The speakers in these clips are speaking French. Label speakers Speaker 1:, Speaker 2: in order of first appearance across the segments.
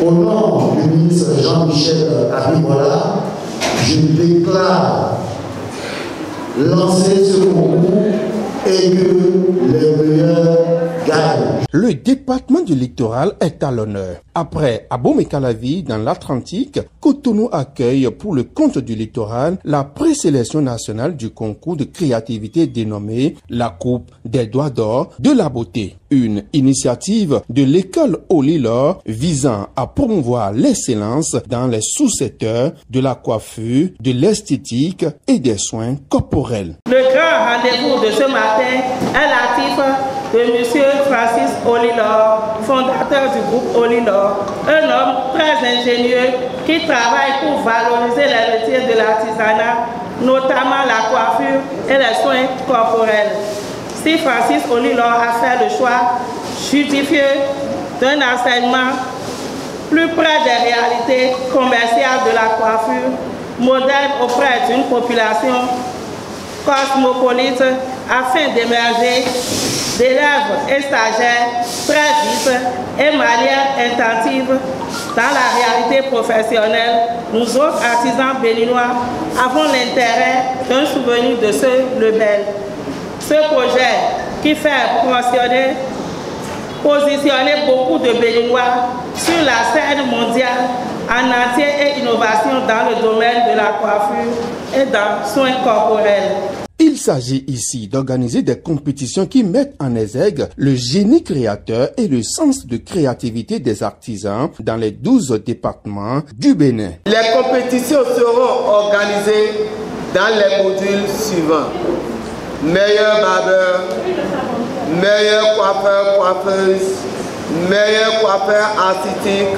Speaker 1: Au nom du ministre Jean-Michel Abimbola, je déclare lancer ce concours et que les meilleurs gagnent.
Speaker 2: Le département du littoral est à l'honneur. Après Abomey-Calavi dans l'Atlantique, Cotonou accueille pour le compte du littoral la présélection nationale du concours de créativité dénommée la Coupe des Doigts d'Or de la Beauté. Une initiative de l'école Olilor visant à promouvoir l'excellence dans les sous-secteurs de la coiffure, de l'esthétique et des soins corporels.
Speaker 3: Le grand rendez-vous de ce matin est l'actif de M. Francis Olilor, fondateur du groupe Olilor, un homme très ingénieux qui travaille pour valoriser les métiers de l'artisanat, notamment la coiffure et les soins corporels. Si Francis Olilor a fait le choix judicieux d'un enseignement plus près des réalités commerciales de la coiffure, moderne auprès d'une population cosmopolite, afin d'émerger d'élèves et stagiaires très vite et de manière intensive dans la réalité professionnelle, nous autres artisans béninois avons l'intérêt d'un souvenir de ce label. Ce projet qui fait positionner beaucoup de Béninois sur la scène mondiale en entier et innovation dans le domaine de la coiffure et dans les soins corporels.
Speaker 2: Il s'agit ici d'organiser des compétitions qui mettent en exergue le génie créateur et le sens de créativité des artisans dans les 12 départements du Bénin.
Speaker 4: Les compétitions seront organisées dans les modules suivants. Meilleur barbeur, meilleur coiffeur-coiffeuse, meilleur coiffeur artistique,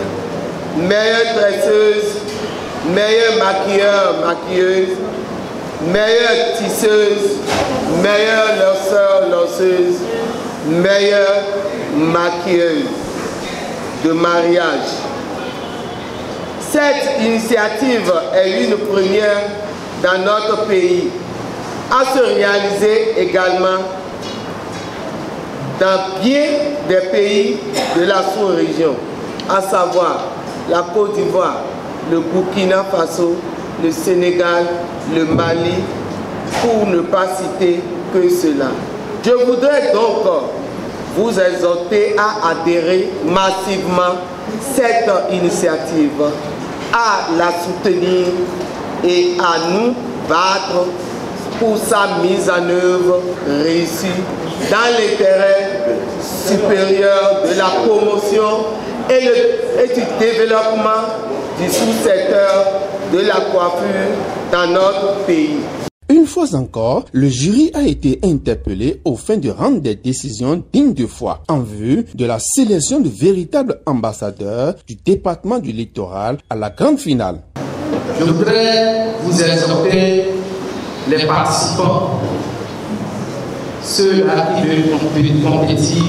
Speaker 4: meilleure dresseuse, meilleur maquilleur-maquilleuse, meilleure tisseuse, meilleure lanceur-lanceuse, meilleure maquilleuse de mariage. Cette initiative est une première dans notre pays, à se réaliser également dans bien des pays de la sous-région, à savoir la Côte d'Ivoire, le Burkina Faso, le Sénégal, le Mali, pour ne pas citer que cela. Je voudrais donc vous exhorter à adhérer massivement à cette initiative, à la soutenir et à nous battre pour sa mise en œuvre réussie dans l'intérêt supérieur de la promotion et du développement du sous-secteur de la coiffure dans notre pays.
Speaker 2: Une fois encore, le jury a été interpellé au fin de rendre des décisions dignes de foi en vue de la sélection de véritables ambassadeurs du département du littoral à la grande finale.
Speaker 5: Je voudrais vous exhorter, les participants, ceux-là qui veulent compétir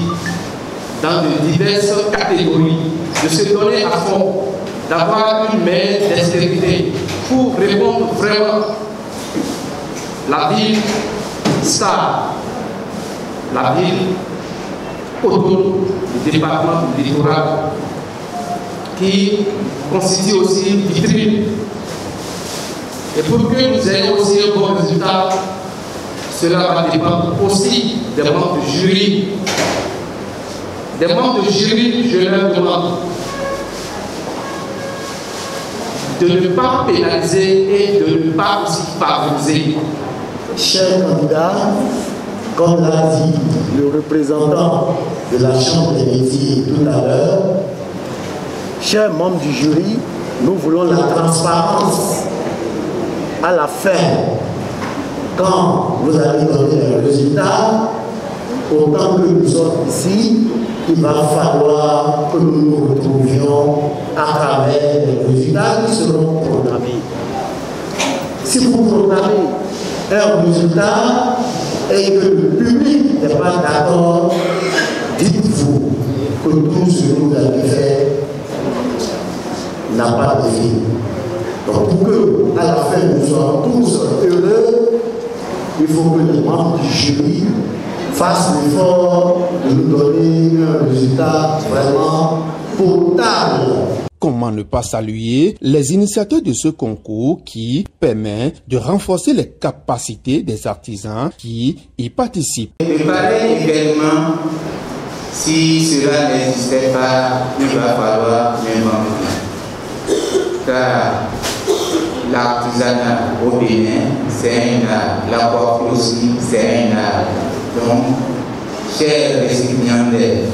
Speaker 5: dans de diverses catégories, de se donner à fond, d'avoir une main d'extrémité pour répondre vraiment la ville star, la ville autonome du département du littoral, qui constitue aussi une vitrine. Et pour que nous ayons aussi un bon résultat, cela va dépendre aussi des membres du jury. Des membres du jury, je leur demande de ne pas pénaliser et de ne pas aussi favoriser.
Speaker 1: Chers candidats, comme l'a dit le représentant de la Chambre des métiers tout à l'heure, chers membres du jury, nous voulons la transparence à la fin. Quand vous allez donner les résultats, autant que nous sommes ici, il va falloir que nous nous retrouvions à travers les résultats qui seront programmés. Si vous programmez un résultat et que le public n'est pas d'accord, dites-vous que tout ce que vous avez fait n'a pas de vie. Donc pour que à la fin nous soyons tous heureux, il faut que les membres du jury fassent l'effort de nous donner un résultat vraiment potable.
Speaker 2: Comment ne pas saluer les initiateurs de ce concours qui permet de renforcer les capacités des artisans qui y participent.
Speaker 6: Le pareil événement, si cela n'existait pas, il va falloir l'inventer. Car l'artisanat au Bénin, c'est un art. La coiffure aussi, c'est un art. Donc, chers récipiendaires,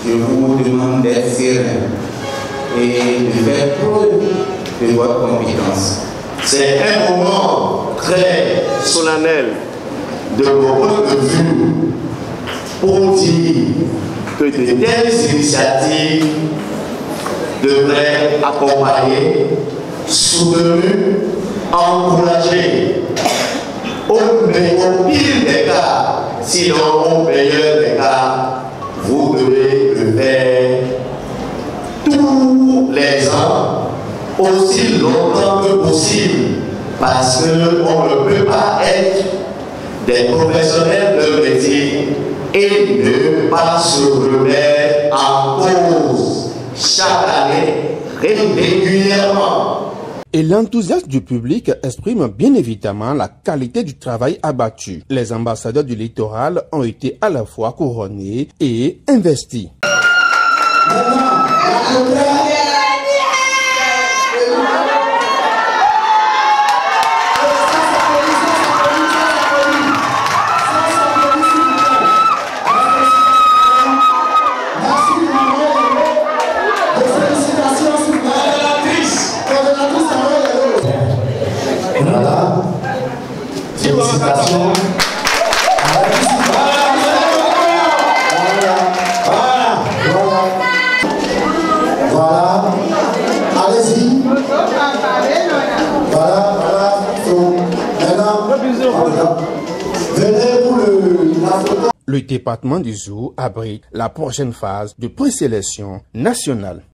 Speaker 6: je vous demande d'être serein et de faire preuve de votre compétence.
Speaker 1: C'est un moment très solennel de mon point de vue pour dire que de telles initiatives devraient accompagner, soutenir, encourager. Au pire des cas, sinon au meilleur des cas, vous devez le faire tous les ans, aussi longtemps que possible, parce qu'on ne peut pas être des professionnels de métier et ne pas se remettre en cause chaque année régulièrement.
Speaker 2: Et l'enthousiasme du public exprime bien évidemment la qualité du travail abattu. Les ambassadeurs du littoral ont été à la fois couronnés et investis.
Speaker 1: Félicitations. Voilà. Allez-y. Voilà. Maintenant, venez pour la photo.
Speaker 2: Le département du Zou abrite la prochaine phase de présélection nationale.